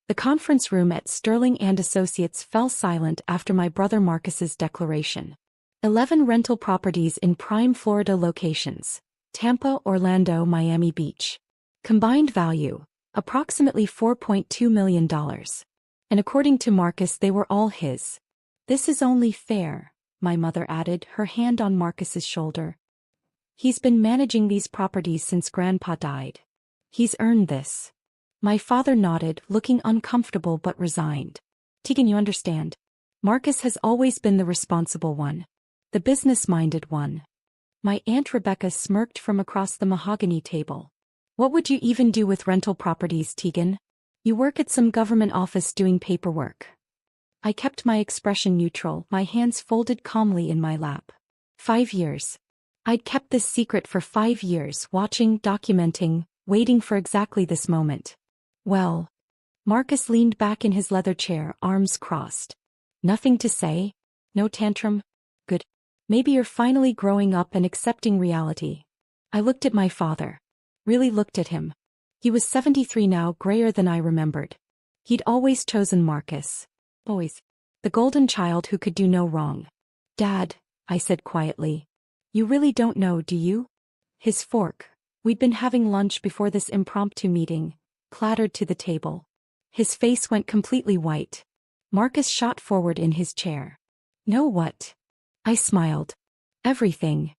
The conference room at Sterling and Associates fell silent after my brother Marcus's declaration. 11 rental properties in prime Florida locations: Tampa, Orlando, Miami Beach. Combined value, approximately $4.2 million. And according to Marcus, they were all his. "This is only fair," my mother added, her hand on Marcus's shoulder. "He's been managing these properties since Grandpa died. He's earned this." My father nodded, looking uncomfortable but resigned. "Tegan, you understand. Marcus has always been the responsible one. The business-minded one." My Aunt Rebecca smirked from across the mahogany table. "What would you even do with rental properties, Tegan? You work at some government office doing paperwork." I kept my expression neutral, my hands folded calmly in my lap. 5 years. I'd kept this secret for 5 years, watching, documenting, waiting for exactly this moment. "Well..." Marcus leaned back in his leather chair, arms crossed. "Nothing to say? No tantrum? Good. Maybe you're finally growing up and accepting reality." I looked at my father. Really looked at him. He was 73 now, grayer than I remembered. He'd always chosen Marcus. Always. The golden child who could do no wrong. "Dad," I said quietly. "You really don't know, do you?" His fork, we'd been having lunch before this impromptu meeting, clattered to the table. His face went completely white. Marcus shot forward in his chair. "Know what?" I smiled. "Everything.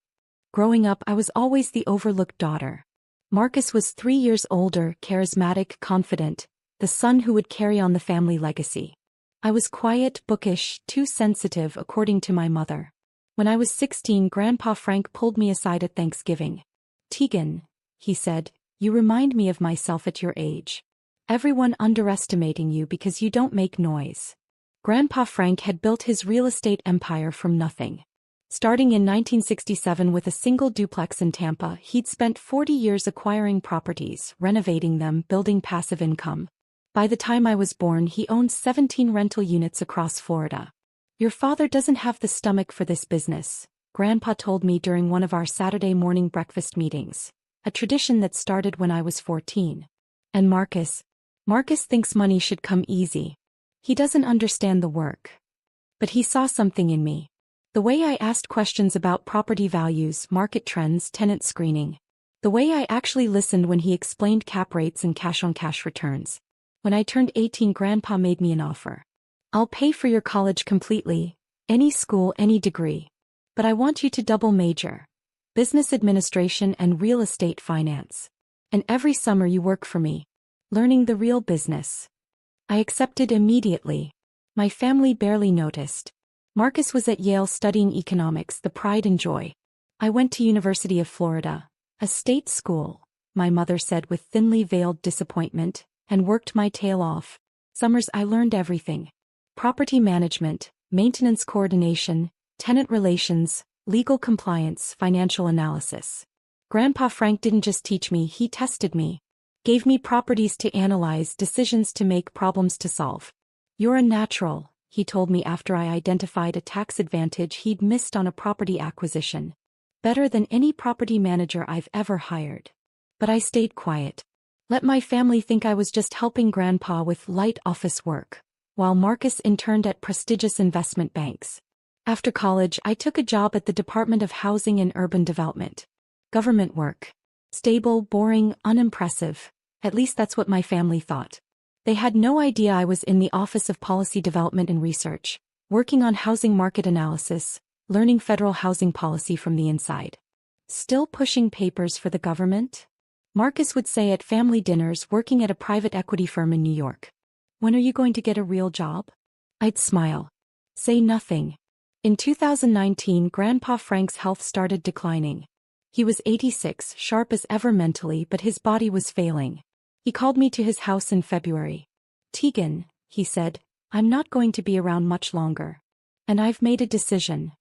Growing up, I was always the overlooked daughter. Marcus was 3 years older, charismatic, confident, the son who would carry on the family legacy. I was quiet, bookish, too sensitive, according to my mother. When I was 16, Grandpa Frank pulled me aside at Thanksgiving. "Tegan," he said, "you remind me of myself at your age. Everyone underestimating you because you don't make noise." Grandpa Frank had built his real estate empire from nothing. Starting in 1967 with a single duplex in Tampa, he'd spent 40 years acquiring properties, renovating them, building passive income. By the time I was born, he owned 17 rental units across Florida. "Your father doesn't have the stomach for this business," Grandpa told me during one of our Saturday morning breakfast meetings, a tradition that started when I was 14. "And Marcus thinks money should come easy. He doesn't understand the work." But he saw something in me. The way I asked questions about property values, market trends, tenant screening. The way I actually listened when he explained cap rates and cash-on-cash returns. When I turned 18, Grandpa made me an offer. "I'll pay for your college completely, any school, any degree. But I want you to double major. Business administration and real estate finance. And every summer you work for me. Learning the real business." I accepted immediately. My family barely noticed. Marcus was at Yale studying economics, the pride and joy. I went to University of Florida, a state school, my mother said with thinly veiled disappointment, and worked my tail off. Summers I learned everything. Property management, maintenance coordination, tenant relations, legal compliance, financial analysis. Grandpa Frank didn't just teach me, he tested me. Gave me properties to analyze, decisions to make, problems to solve. "You're a natural," he told me after I identified a tax advantage he'd missed on a property acquisition. "Better than any property manager I've ever hired." But I stayed quiet. Let my family think I was just helping Grandpa with light office work, while Marcus interned at prestigious investment banks. After college, I took a job at the Department of Housing and Urban Development. Government work. Stable, boring, unimpressive. At least that's what my family thought. They had no idea I was in the Office of Policy Development and Research, working on housing market analysis, learning federal housing policy from the inside. Still pushing papers for the government? Marcus would say at family dinners, working at a private equity firm in New York. "When are you going to get a real job?" I'd smile. Say nothing. In 2019, Grandpa Frank's health started declining. He was 86, sharp as ever mentally, but his body was failing. He called me to his house in February. "Tegan," he said, "I'm not going to be around much longer. And I've made a decision."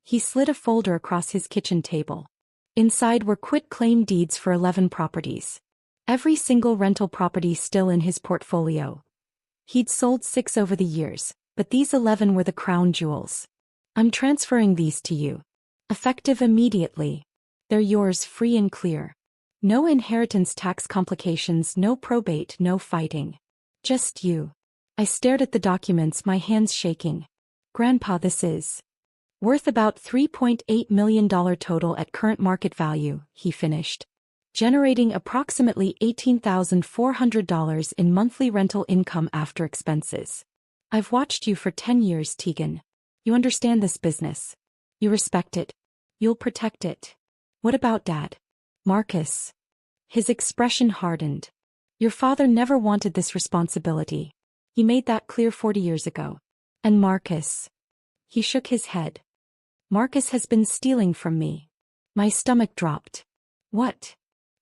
He slid a folder across his kitchen table. Inside were quit-claim deeds for 11 properties. Every single rental property still in his portfolio. He'd sold 6 over the years, but these 11 were the crown jewels. "I'm transferring these to you. Effective immediately. They're yours free and clear. No inheritance tax complications, no probate, no fighting. Just you. I stared at the documents, my hands shaking. Grandpa, this is worth about $3.8 million total at current market value, he finished. Generating approximately $18,400 in monthly rental income after expenses. I've watched you for 10 years, Tegan. You understand this business. You respect it. You'll protect it. What about Dad? Marcus. His expression hardened. Your father never wanted this responsibility. He made that clear 40 years ago. And Marcus. He shook his head. Marcus has been stealing from me. My stomach dropped. What?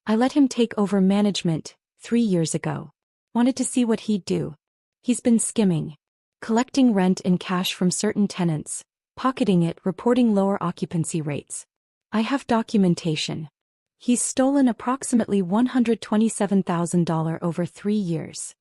I let him take over management 3 years ago. Wanted to see what he'd do. He's been skimming. Collecting rent and cash from certain tenants. Pocketing it, reporting lower occupancy rates. I have documentation. He's stolen approximately $127,000 over 3 years.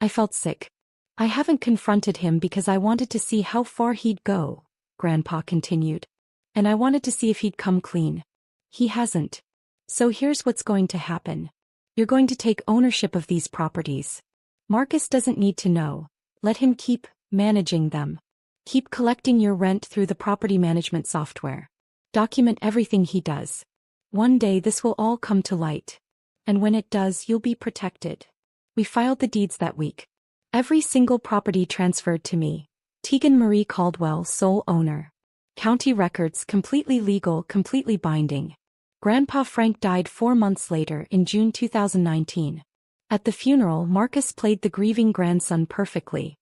I felt sick. I haven't confronted him because I wanted to see how far he'd go, Grandpa continued. And I wanted to see if he'd come clean. He hasn't. So here's what's going to happen. You're going to take ownership of these properties. Marcus doesn't need to know. Let him keep managing them. Keep collecting your rent through the property management software. Document everything he does. One day this will all come to light. And when it does, you'll be protected. We filed the deeds that week. Every single property transferred to me. Tegan Marie Caldwell, sole owner. County records completely legal, completely binding. Grandpa Frank died 4 months later in June 2019. At the funeral, Marcus played the grieving grandson perfectly.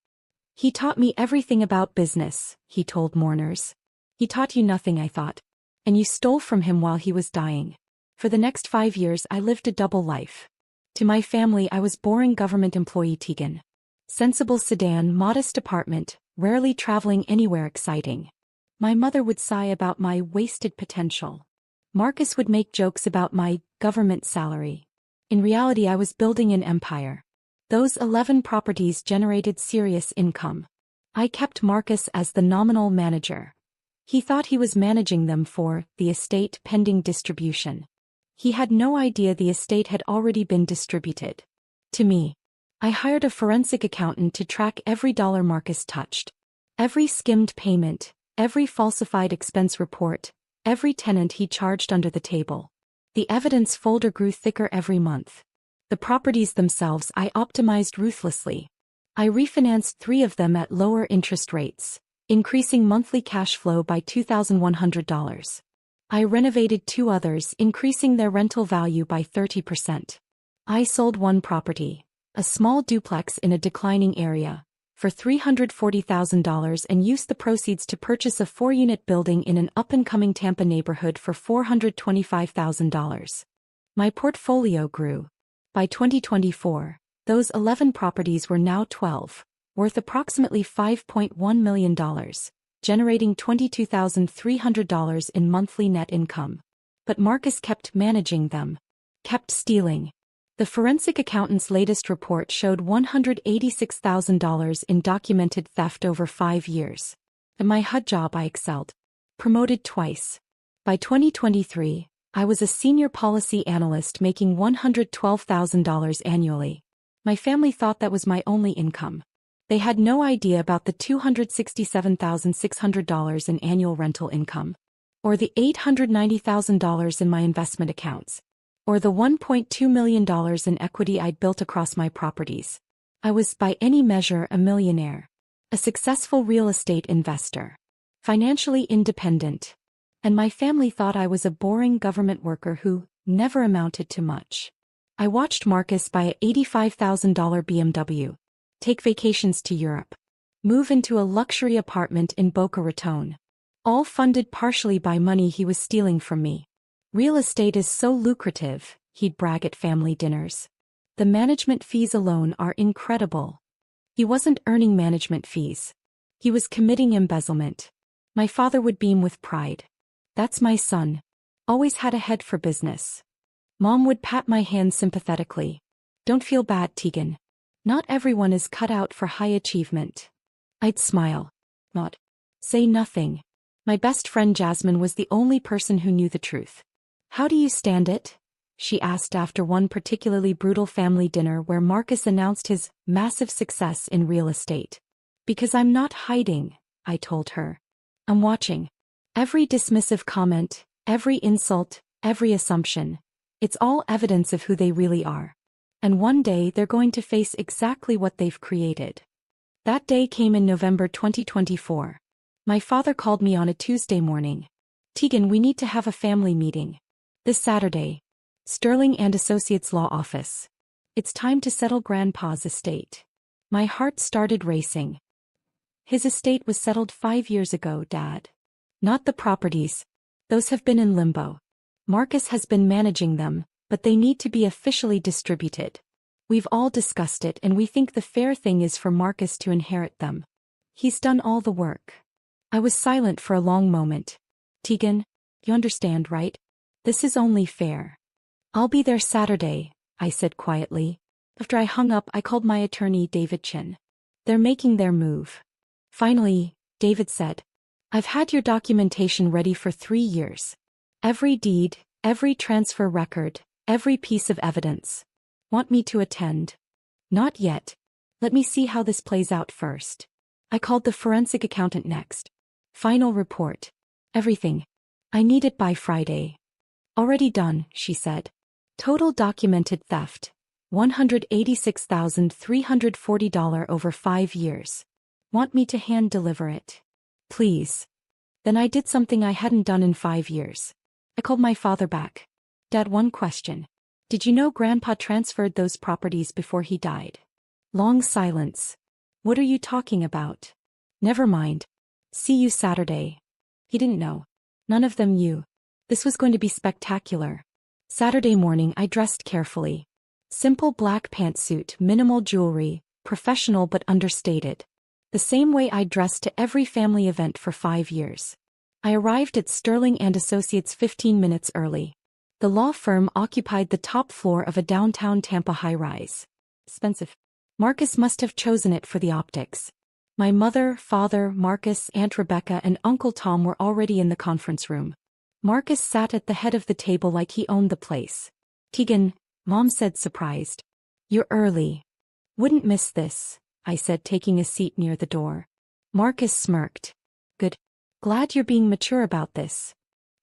He taught me everything about business, he told mourners. He taught you nothing, I thought. And you stole from him while he was dying. For the next 5 years I lived a double life. To my family I was boring government employee Tegan. Sensible sedan, modest apartment, rarely traveling anywhere exciting. My mother would sigh about my wasted potential. Marcus would make jokes about my government salary. In reality I was building an empire. Those 11 properties generated serious income. I kept Marcus as the nominal manager. He thought he was managing them for the estate pending distribution. He had no idea the estate had already been distributed. To me. I hired a forensic accountant to track every dollar Marcus touched. Every skimmed payment, every falsified expense report, every tenant he charged under the table. The evidence folder grew thicker every month. The properties themselves I optimized ruthlessly. I refinanced 3 of them at lower interest rates, increasing monthly cash flow by $2,100. I renovated 2 others, increasing their rental value by 30%. I sold 1 property, a small duplex in a declining area, for $340,000 and used the proceeds to purchase a 4-unit building in an up-and-coming Tampa neighborhood for $425,000. My portfolio grew. By 2024, those 11 properties were now 12, worth approximately $5.1 million, generating $22,300 in monthly net income. But Marcus kept managing them. Kept stealing. The forensic accountant's latest report showed $186,000 in documented theft over 5 years. At my HUD job I excelled. Promoted twice. By 2023, I was a senior policy analyst making $112,000 annually. My family thought that was my only income. They had no idea about the $267,600 in annual rental income. Or the $890,000 in my investment accounts. Or the $1.2 million in equity I'd built across my properties. I was, by any measure, a millionaire. A successful real estate investor. Financially independent. And my family thought I was a boring government worker who never amounted to much. I watched Marcus buy a $85,000 BMW. Take vacations to Europe. Move into a luxury apartment in Boca Raton. All funded partially by money he was stealing from me. Real estate is so lucrative, he'd brag at family dinners. The management fees alone are incredible. He wasn't earning management fees. He was committing embezzlement. My father would beam with pride. That's my son. Always had a head for business. Mom would pat my hand sympathetically. Don't feel bad, Tegan. Not everyone is cut out for high achievement. I'd smile. Not. Say nothing. My best friend Jasmine was the only person who knew the truth. How do you stand it? she asked after one particularly brutal family dinner where Marcus announced his massive success in real estate. Because I'm not hiding, I told her. I'm watching. Every dismissive comment, every insult, every assumption. It's all evidence of who they really are. And one day they're going to face exactly what they've created. That day came in November 2024. My father called me on a Tuesday morning. Tegan, we need to have a family meeting. This Saturday. Sterling and Associates Law Office. It's time to settle Grandpa's estate. My heart started racing. His estate was settled 5 years ago, Dad. Not the properties. Those have been in limbo. Marcus has been managing them, but they need to be officially distributed. We've all discussed it and we think the fair thing is for Marcus to inherit them. He's done all the work. I was silent for a long moment. Tegan, you understand, right? This is only fair. I'll be there Saturday, I said quietly. After I hung up, I called my attorney, David Chin. They're making their move. Finally, David said, I've had your documentation ready for 3 years. Every deed, every transfer record, every piece of evidence. Want me to attend? Not yet. Let me see how this plays out first. I called the forensic accountant next. Final report. Everything. I need it by Friday. Already done, she said. Total documented theft. $186,340 over 5 years. Want me to hand deliver it? Please. Then I did something I hadn't done in 5 years. I called my father back. Dad, one question. Did you know Grandpa transferred those properties before he died? Long silence. What are you talking about? Never mind. See you Saturday. He didn't know. None of them knew. This was going to be spectacular. Saturday morning I dressed carefully. Simple black pantsuit, minimal jewelry, professional but understated. The same way I dressed to every family event for 5 years. I arrived at Sterling and Associates 15 minutes early. The law firm occupied the top floor of a downtown Tampa high-rise. Expensive. Marcus must have chosen it for the optics. My mother, father, Marcus, Aunt Rebecca and Uncle Tom were already in the conference room. Marcus sat at the head of the table like he owned the place. Tegan, Mom said surprised. You're early. Wouldn't miss this, I said taking a seat near the door. Marcus smirked. Good. Glad you're being mature about this.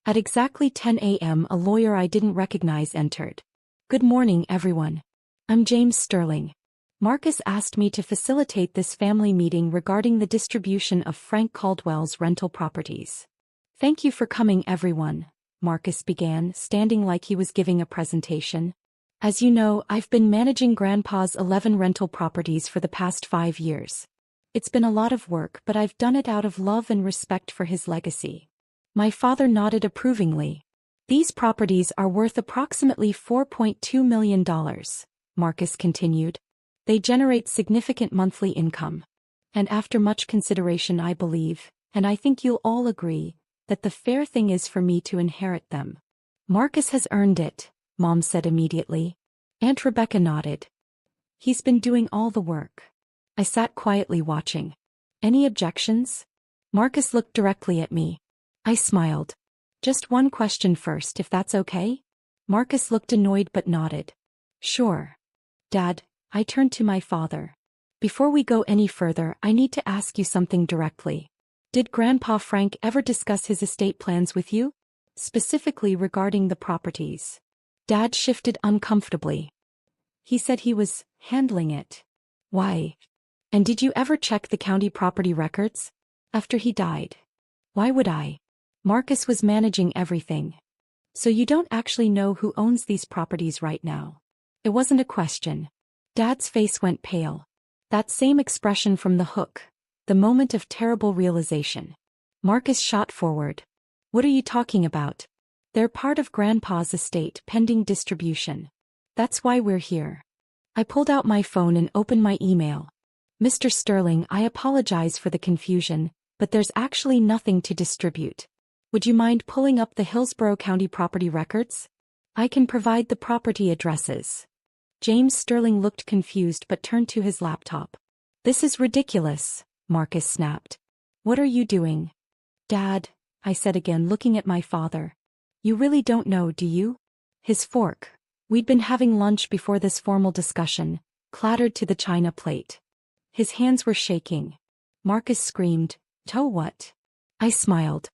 At exactly 10 a.m. a lawyer I didn't recognize entered. Good morning, everyone. I'm James Sterling. Marcus asked me to facilitate this family meeting regarding the distribution of Frank Caldwell's rental properties. Thank you for coming, everyone, Marcus began, standing like he was giving a presentation. As you know, I've been managing Grandpa's 11 rental properties for the past 5 years. It's been a lot of work, but I've done it out of love and respect for his legacy. My father nodded approvingly. These properties are worth approximately $4.2 million, Marcus continued. They generate significant monthly income. And after much consideration I believe, and I think you'll all agree, that the fair thing is for me to inherit them. Marcus has earned it, Mom said immediately. Aunt Rebecca nodded. He's been doing all the work. I sat quietly watching. Any objections? Marcus looked directly at me. I smiled. Just one question first, if that's okay? Marcus looked annoyed but nodded. Sure. Dad, I turned to my father. Before we go any further, I need to ask you something directly. Did Grandpa Frank ever discuss his estate plans with you? Specifically regarding the properties. Dad shifted uncomfortably. He said he was handling it. Why? And did you ever check the county property records? After he died. Why would I? Marcus was managing everything. So you don't actually know who owns these properties right now? It wasn't a question. Dad's face went pale. That same expression from The Hook. The moment of terrible realization. Marcus shot forward. What are you talking about? They're part of Grandpa's estate pending distribution. That's why we're here. I pulled out my phone and opened my email. Mr. Sterling, I apologize for the confusion, but there's actually nothing to distribute. Would you mind pulling up the Hillsborough County property records? I can provide the property addresses. James Sterling looked confused but turned to his laptop. This is ridiculous, Marcus snapped. What are you doing? Dad, I said again looking at my father. You really don't know, do you? His fork, We'd been having lunch before this formal discussion, clattered to the china plate. His hands were shaking. Marcus screamed, "So what?" I smiled.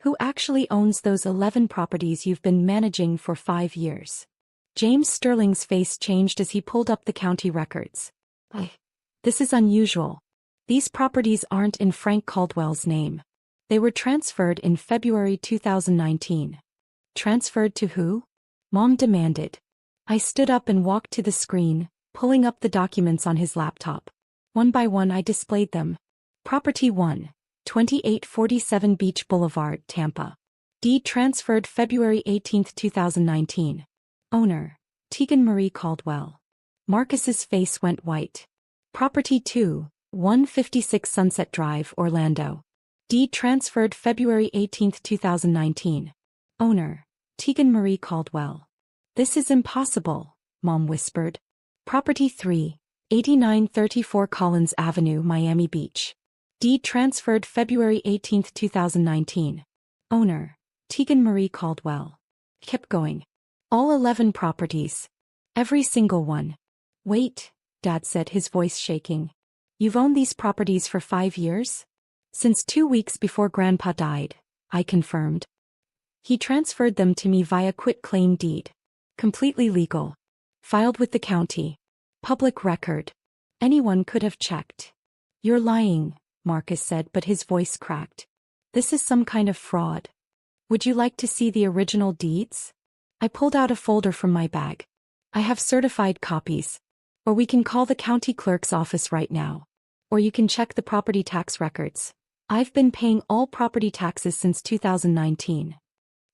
"Who actually owns those 11 properties you've been managing for 5 years?" James Sterling's face changed as he pulled up the county records. This is unusual. These properties aren't in Frank Caldwell's name. They were transferred in February 2019. Transferred to who? Mom demanded. I stood up and walked to the screen, pulling up the documents on his laptop. One by one I displayed them. Property 1, 2847 Beach Boulevard, Tampa. Deed transferred February 18, 2019. Owner, Tegan Marie Caldwell. Marcus's face went white. Property 2, 156 Sunset Drive, Orlando. Deed transferred February 18, 2019. Owner, Tegan Marie Caldwell. This is impossible, Mom whispered. Property 3, 8934 Collins Avenue, Miami Beach. Deed transferred February 18, 2019. Owner, Tegan Marie Caldwell. Kept going. All 11 properties. Every single one. Wait, Dad said, his voice shaking. You've owned these properties for 5 years? Since 2 weeks before Grandpa died, I confirmed. He transferred them to me via quitclaim deed. Completely legal. Filed with the county. Public record. Anyone could have checked. You're lying, Marcus said, but his voice cracked. This is some kind of fraud. Would you like to see the original deeds? I pulled out a folder from my bag. I have certified copies. Or we can call the county clerk's office right now. Or you can check the property tax records. I've been paying all property taxes since 2019.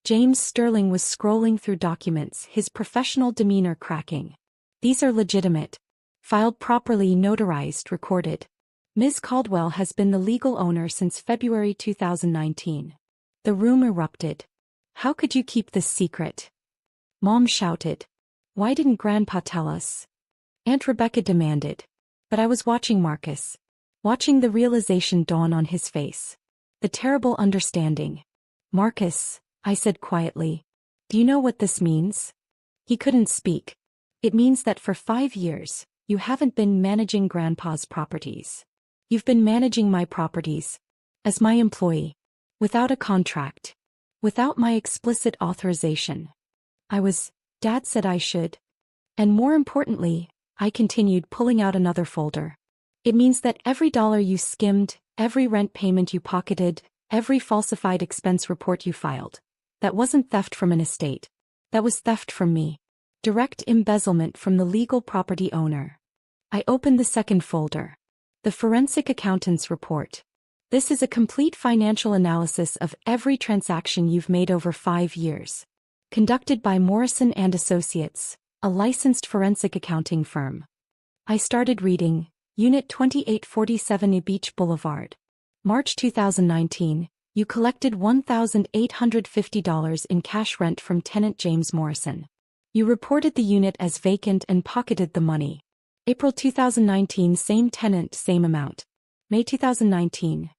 James Sterling was scrolling through documents, his professional demeanor cracking. These are legitimate. Filed properly, notarized, recorded. Ms. Caldwell has been the legal owner since February 2019. The room erupted. How could you keep this secret? Mom shouted. Why didn't Grandpa tell us? Aunt Rebecca demanded. But I was watching Marcus. Watching the realization dawn on his face. The terrible understanding. Marcus, I said quietly. Do you know what this means? He couldn't speak. It means that for 5 years, you haven't been managing Grandpa's properties. You've been managing my properties. As my employee. Without a contract. Without my explicit authorization. Dad said I should. And more importantly, I continued, pulling out another folder. It means that every dollar you skimmed, every rent payment you pocketed, every falsified expense report you filed. That wasn't theft from an estate. That was theft from me. Direct embezzlement from the legal property owner. I opened the second folder. The forensic accountant's report. This is a complete financial analysis of every transaction you've made over 5 years. Conducted by Morrison and Associates, a licensed forensic accounting firm. I started reading. Unit 2847 Beach Boulevard. March 2019, you collected $1,850 in cash rent from tenant James Morrison. You reported the unit as vacant and pocketed the money. April 2019, same tenant, same amount. May 2019.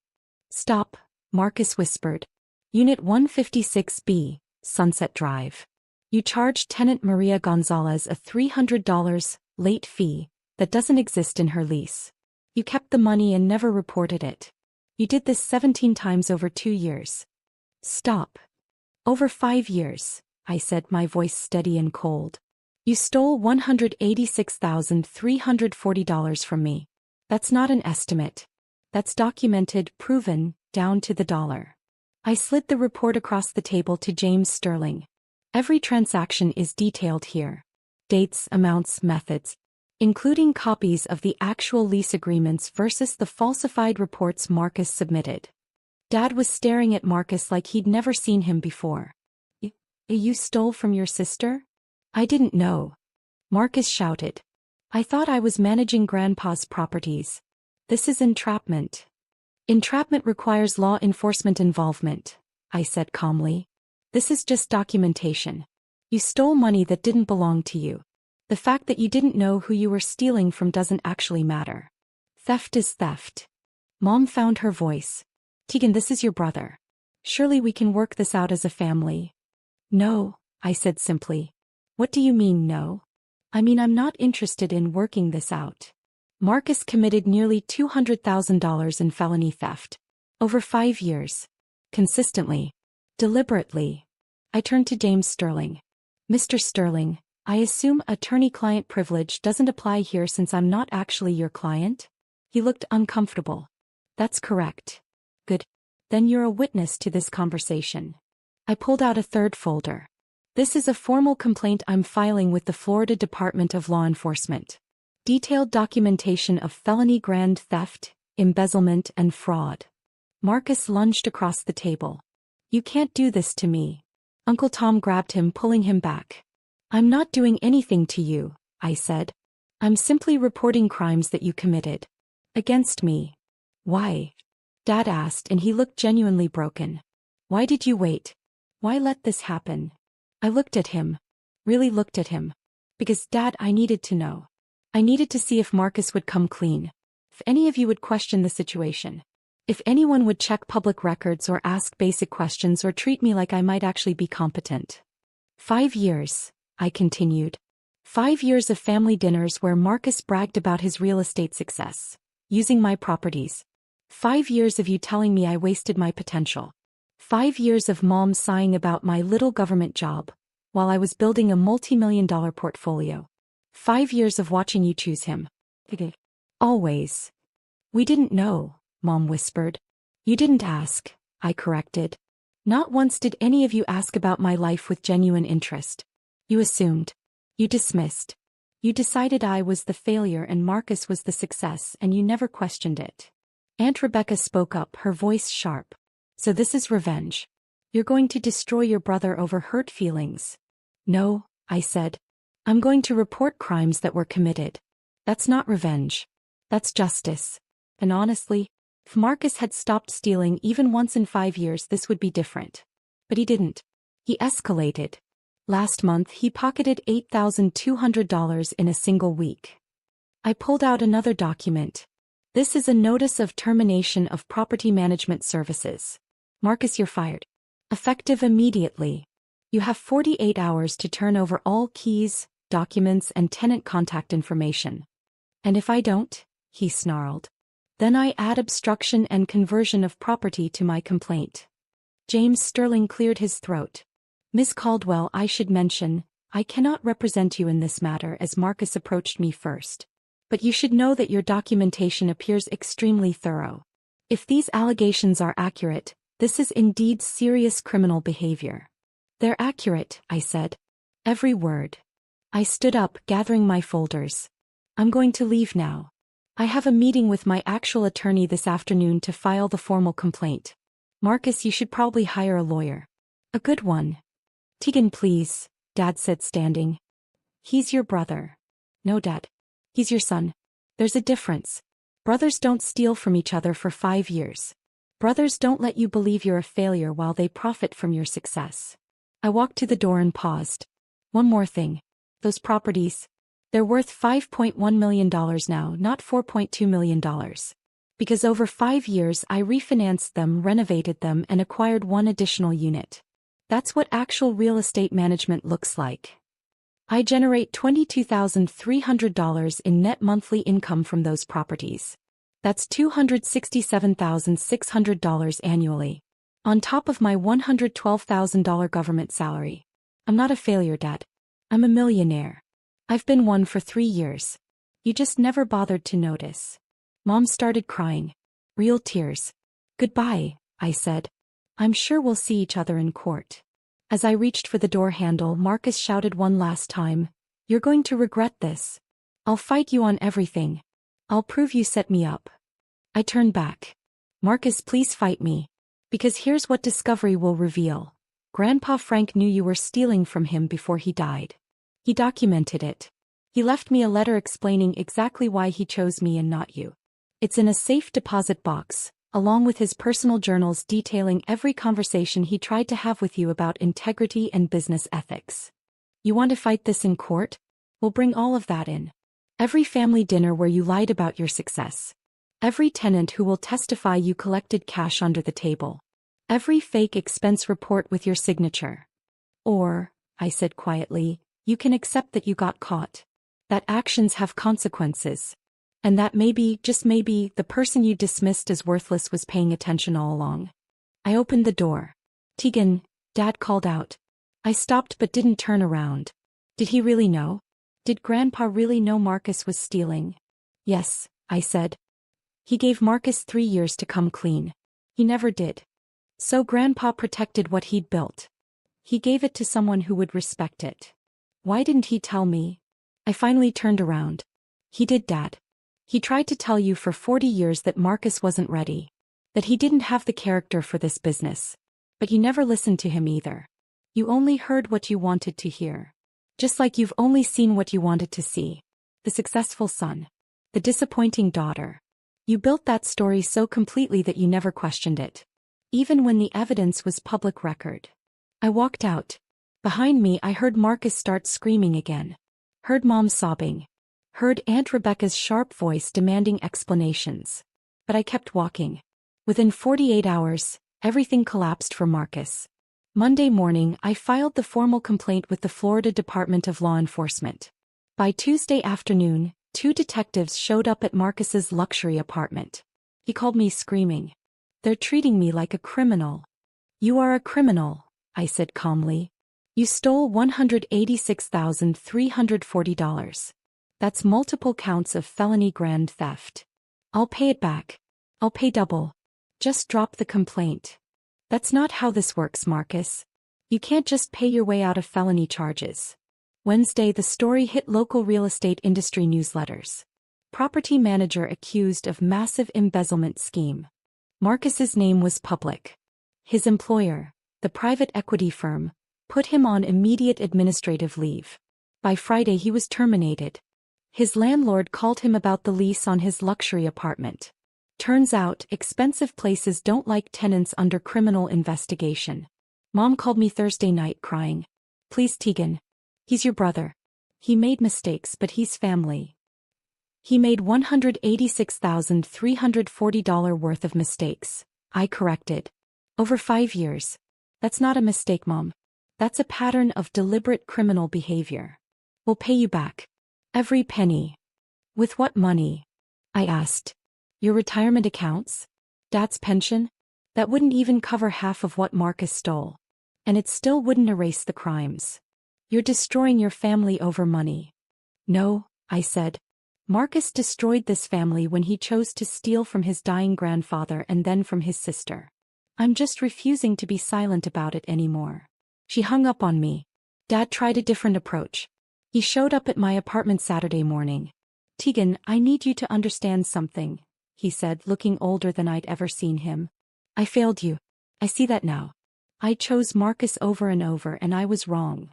Stop, Marcus whispered. Unit 156B, Sunset Drive. You charged tenant Maria Gonzalez a $300 late fee that doesn't exist in her lease. You kept the money and never reported it. You did this 17 times over 2 years. Stop. Over 5 years, I said, my voice steady and cold. You stole $186,340 from me. That's not an estimate. That's documented, proven, down to the dollar. I slid the report across the table to James Sterling. Every transaction is detailed here. Dates, amounts, methods. Including copies of the actual lease agreements versus the falsified reports Marcus submitted. Dad was staring at Marcus like he'd never seen him before. You stole from your sister? I didn't know. Marcus shouted. I thought I was managing Grandpa's properties. This is entrapment. Entrapment requires law enforcement involvement, I said calmly. This is just documentation. You stole money that didn't belong to you. The fact that you didn't know who you were stealing from doesn't actually matter. Theft is theft. Mom found her voice. Tegan, this is your brother. Surely we can work this out as a family. No, I said simply. What do you mean no? I mean I'm not interested in working this out. Marcus committed nearly $200,000 in felony theft. Over 5 years. Consistently. Deliberately. I turned to James Sterling. Mr. Sterling, I assume attorney-client privilege doesn't apply here since I'm not actually your client? He looked uncomfortable. That's correct. Good. Then you're a witness to this conversation. I pulled out a third folder. This is a formal complaint I'm filing with the Florida Department of Law Enforcement. Detailed documentation of felony grand theft, embezzlement, and fraud. Marcus lunged across the table. You can't do this to me. Uncle Tom grabbed him, pulling him back. I'm not doing anything to you, I said. I'm simply reporting crimes that you committed. Against me. Why? Dad asked, and he looked genuinely broken. Why did you wait? Why let this happen? I looked at him. Really looked at him. Because, Dad, I needed to know. I needed to see if Marcus would come clean. If any of you would question the situation. If anyone would check public records or ask basic questions or treat me like I might actually be competent. 5 years, I continued. 5 years of family dinners where Marcus bragged about his real estate success. Using my properties. 5 years of you telling me I wasted my potential. 5 years of Mom sighing about my little government job, while I was building a multi-million-dollar portfolio. 5 years of watching you choose him. Always. We didn't know, Mom whispered. You didn't ask, I corrected. Not once did any of you ask about my life with genuine interest. You assumed. You dismissed. You decided I was the failure and Marcus was the success, and you never questioned it. Aunt Rebecca spoke up, her voice sharp. So this is revenge. You're going to destroy your brother over hurt feelings. No, I said. I'm going to report crimes that were committed. That's not revenge. That's justice. And honestly, if Marcus had stopped stealing even once in 5 years, this would be different. But he didn't. He escalated. Last month he pocketed $8,200 in a single week. I pulled out another document. This is a notice of termination of property management services. Marcus, you're fired. Effective immediately. You have 48 hours to turn over all keys, documents, and tenant contact information. And if I don't, he snarled. Then I add obstruction and conversion of property to my complaint. James Sterling cleared his throat. Miss Caldwell, I should mention, I cannot represent you in this matter as Marcus approached me first. But you should know that your documentation appears extremely thorough. If these allegations are accurate, this is indeed serious criminal behavior. They're accurate, I said. Every word. I stood up, gathering my folders. I'm going to leave now. I have a meeting with my actual attorney this afternoon to file the formal complaint. Marcus, you should probably hire a lawyer. A good one. Tegan, please, Dad said, standing. He's your brother. No, Dad. He's your son. There's a difference. Brothers don't steal from each other for 5 years. Brothers don't let you believe you're a failure while they profit from your success. I walked to the door and paused. One more thing. Those properties. They're worth $5.1 million now, not $4.2 million. Because over 5 years I refinanced them, renovated them, and acquired one additional unit. That's what actual real estate management looks like. I generate $22,300 in net monthly income from those properties. That's $267,600 annually. On top of my $112,000 government salary. I'm not a failure, Dad. I'm a millionaire. I've been one for 3 years. You just never bothered to notice. Mom started crying. Real tears. Goodbye, I said. I'm sure we'll see each other in court. As I reached for the door handle, Marcus shouted one last time, You're going to regret this. I'll fight you on everything. I'll prove you set me up. I turned back. Marcus, please fight me. Because here's what discovery will reveal. Grandpa Frank knew you were stealing from him before he died. He documented it. He left me a letter explaining exactly why he chose me and not you. It's in a safe deposit box, along with his personal journals detailing every conversation he tried to have with you about integrity and business ethics. You want to fight this in court? We'll bring all of that in. Every family dinner where you lied about your success. Every tenant who will testify you collected cash under the table. Every fake expense report with your signature. Or, I said quietly, You can accept that you got caught. That actions have consequences. And that maybe, just maybe, the person you dismissed as worthless was paying attention all along. I opened the door. Tegan, Dad called out. I stopped but didn't turn around. Did he really know? Did Grandpa really know Marcus was stealing? Yes, I said. He gave Marcus 3 years to come clean. He never did. So Grandpa protected what he'd built. He gave it to someone who would respect it. Why didn't he tell me? I finally turned around. He did, Dad. He tried to tell you for 40 years that Marcus wasn't ready. That he didn't have the character for this business. But you never listened to him either. You only heard what you wanted to hear. Just like you've only seen what you wanted to see. The successful son. The disappointing daughter. You built that story so completely that you never questioned it. Even when the evidence was public record. I walked out. Behind me I heard Marcus start screaming again. Heard Mom sobbing. Heard Aunt Rebecca's sharp voice demanding explanations. But I kept walking. Within 48 hours, everything collapsed for Marcus. Monday morning I filed the formal complaint with the Florida Department of Law Enforcement. By Tuesday afternoon, 2 detectives showed up at Marcus's luxury apartment. He called me screaming. They're treating me like a criminal. You are a criminal, I said calmly. You stole $186,340. That's multiple counts of felony grand theft. I'll pay it back. I'll pay double. Just drop the complaint. That's not how this works, Marcus. You can't just pay your way out of felony charges. Wednesday, the story hit local real estate industry newsletters. Property manager accused of massive embezzlement scheme. Marcus's name was public. His employer, the private equity firm, put him on immediate administrative leave. By Friday he was terminated. His landlord called him about the lease on his luxury apartment. Turns out, expensive places don't like tenants under criminal investigation. Mom called me Thursday night crying. Please, Tegan. He's your brother. He made mistakes, but he's family. He made $186,340 worth of mistakes. I corrected. Over 5 years. That's not a mistake, Mom. That's a pattern of deliberate criminal behavior. We'll pay you back. Every penny. With what money? I asked. Your retirement accounts? Dad's pension? That wouldn't even cover half of what Marcus stole. And it still wouldn't erase the crimes. You're destroying your family over money. No, I said. Marcus destroyed this family when he chose to steal from his dying grandfather and then from his sister. I'm just refusing to be silent about it anymore. She hung up on me. Dad tried a different approach. He showed up at my apartment Saturday morning. Tegan, I need you to understand something, he said, looking older than I'd ever seen him. I failed you. I see that now. I chose Marcus over and over and I was wrong.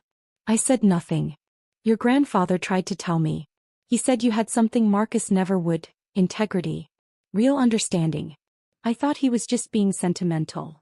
I said nothing. Your grandfather tried to tell me. He said you had something Marcus never would, integrity. Real understanding. I thought he was just being sentimental.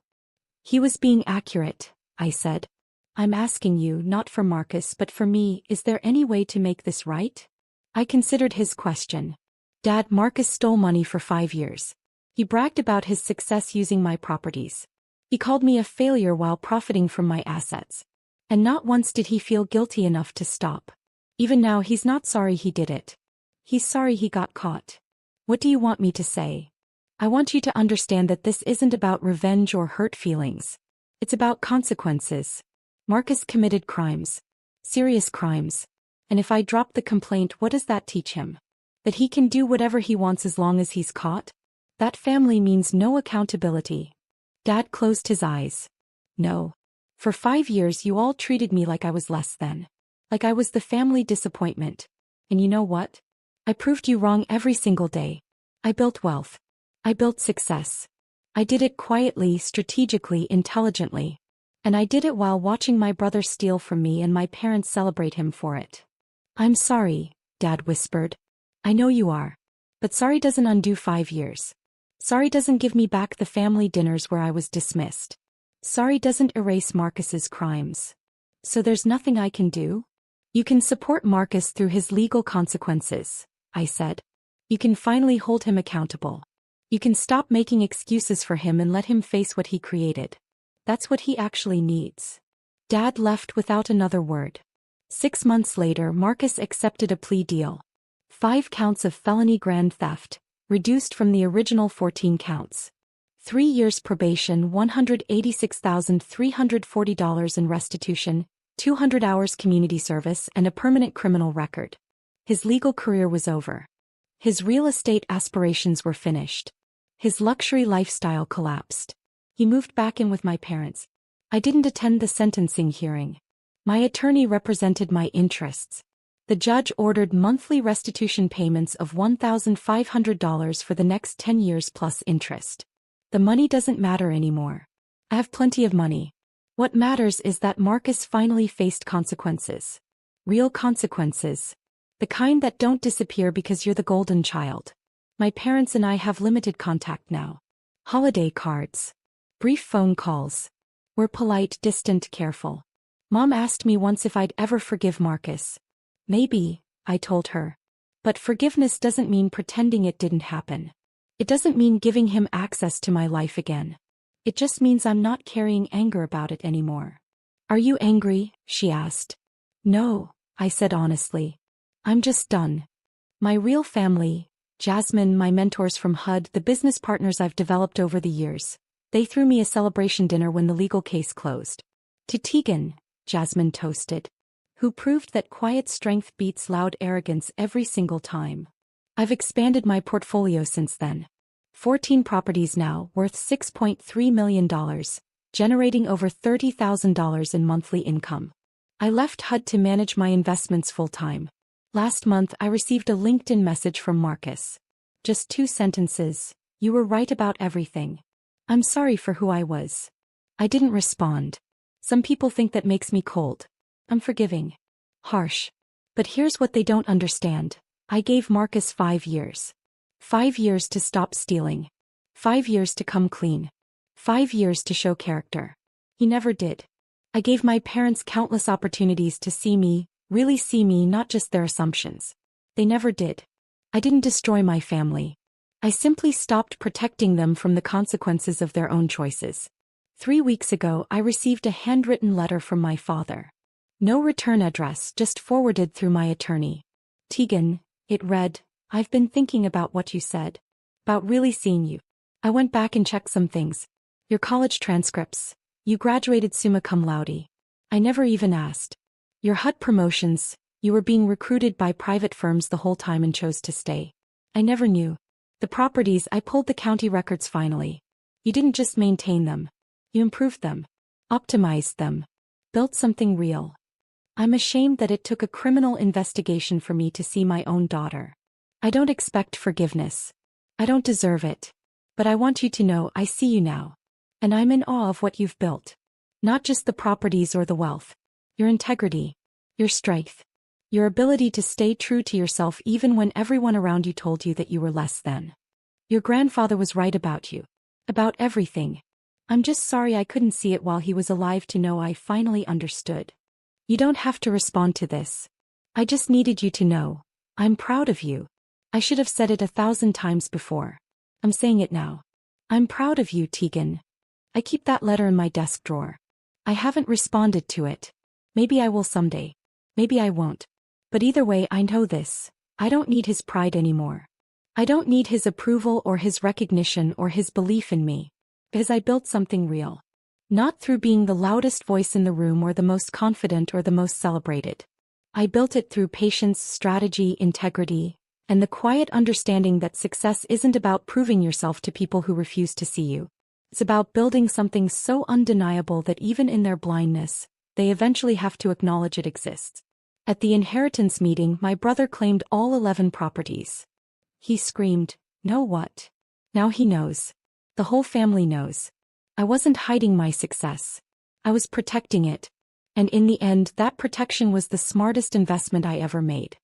He was being accurate, I said. I'm asking you not for Marcus but for me, is there any way to make this right? I considered his question. Dad, Marcus stole money for 5 years. He bragged about his success using my properties. He called me a failure while profiting from my assets. And not once did he feel guilty enough to stop. Even now he's not sorry he did it. He's sorry he got caught. What do you want me to say? I want you to understand that this isn't about revenge or hurt feelings. It's about consequences. Marcus committed crimes. Serious crimes. And if I drop the complaint, what does that teach him? That he can do whatever he wants as long as he's caught? That family means no accountability. Dad closed his eyes. No. For 5 years you all treated me like I was less than. Like I was the family disappointment. And you know what? I proved you wrong every single day. I built wealth. I built success. I did it quietly, strategically, intelligently. And I did it while watching my brother steal from me and my parents celebrate him for it. I'm sorry, Dad whispered. I know you are. But sorry doesn't undo 5 years. Sorry doesn't give me back the family dinners where I was dismissed. Sorry doesn't erase Marcus's crimes. So there's nothing I can do? You can support Marcus through his legal consequences, I said. You can finally hold him accountable. You can stop making excuses for him and let him face what he created. That's what he actually needs. Dad left without another word. 6 months later, Marcus accepted a plea deal. 5 counts of felony grand theft, reduced from the original 14 counts. 3 years probation, $186,340 in restitution, 200 hours community service, and a permanent criminal record. His legal career was over. His real estate aspirations were finished. His luxury lifestyle collapsed. He moved back in with my parents. I didn't attend the sentencing hearing. My attorney represented my interests. The judge ordered monthly restitution payments of $1,500 for the next 10 years plus interest. The money doesn't matter anymore. I have plenty of money. What matters is that Marcus finally faced consequences. Real consequences. The kind that don't disappear because you're the golden child. My parents and I have limited contact now. Holiday cards. Brief phone calls. We're polite, distant, careful. Mom asked me once if I'd ever forgive Marcus. Maybe, I told her. But forgiveness doesn't mean pretending it didn't happen. It doesn't mean giving him access to my life again. It just means I'm not carrying anger about it anymore. Are you angry? She asked. No, I said honestly. I'm just done. My real family, Jasmine, my mentors from HUD, the business partners I've developed over the years, they threw me a celebration dinner when the legal case closed. To Tegan, Jasmine toasted, who proved that quiet strength beats loud arrogance every single time. I've expanded my portfolio since then. 14 properties now, worth $6.3 million, generating over $30,000 in monthly income. I left HUD to manage my investments full-time. Last month I received a LinkedIn message from Marcus. Just 2 sentences. You were right about everything. I'm sorry for who I was. I didn't respond. Some people think that makes me cold. I'm forgiving. Harsh. But here's what they don't understand. I gave Marcus 5 years. 5 years to stop stealing. 5 years to come clean. 5 years to show character. He never did. I gave my parents countless opportunities to see me, really see me, not just their assumptions. They never did. I didn't destroy my family. I simply stopped protecting them from the consequences of their own choices. 3 weeks ago I received a handwritten letter from my father. No return address, just forwarded through my attorney. Tegan, it read, I've been thinking about what you said. About really seeing you. I went back and checked some things. Your college transcripts. You graduated summa cum laude. I never even asked. Your HUD promotions. You were being recruited by private firms the whole time and chose to stay. I never knew. The properties, I pulled the county records finally. You didn't just maintain them. You improved them. Optimized them. Built something real. I'm ashamed that it took a criminal investigation for me to see my own daughter. I don't expect forgiveness. I don't deserve it. But I want you to know I see you now. And I'm in awe of what you've built. Not just the properties or the wealth. Your integrity. Your strength. Your ability to stay true to yourself even when everyone around you told you that you were less than. Your grandfather was right about you. About everything. I'm just sorry I couldn't see it while he was alive to know I finally understood. You don't have to respond to this. I just needed you to know. I'm proud of you. I should have said it 1,000 times before. I'm saying it now. I'm proud of you, Tegan. I keep that letter in my desk drawer. I haven't responded to it. Maybe I will someday. Maybe I won't. But either way, I know this. I don't need his pride anymore. I don't need his approval or his recognition or his belief in me. Because I built something real. Not through being the loudest voice in the room or the most confident or the most celebrated. I built it through patience, strategy, integrity, and the quiet understanding that success isn't about proving yourself to people who refuse to see you. It's about building something so undeniable that even in their blindness, they eventually have to acknowledge it exists. At the inheritance meeting, my brother claimed all 11 properties. He screamed, "No what?" Now he knows. The whole family knows. I wasn't hiding my success. I was protecting it. And in the end, that protection was the smartest investment I ever made.